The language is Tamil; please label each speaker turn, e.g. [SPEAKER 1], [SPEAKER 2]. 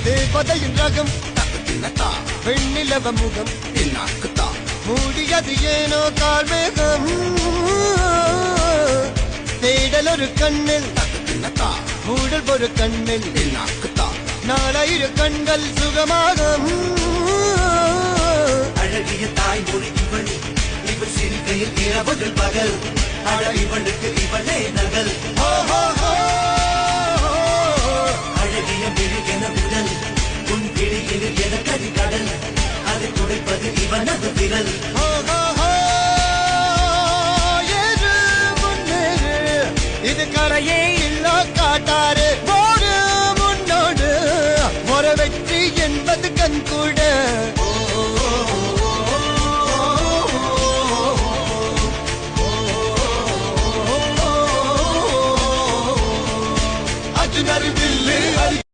[SPEAKER 1] தேவதையின் ரகம் வெண்ணிலவ முகம் மூடியது ஏனோ கால்மேகம் தேடல் ஒரு கண்ணில் மூடல் ஒரு கண்ணில் நாலாயிர கண்கள் சுகமாக
[SPEAKER 2] அழகிய தாய்மொழி இவள் இவள் சிரிக்கையில் இரவுகள் பகல் அழ இவளுக்கு இவளே நகல்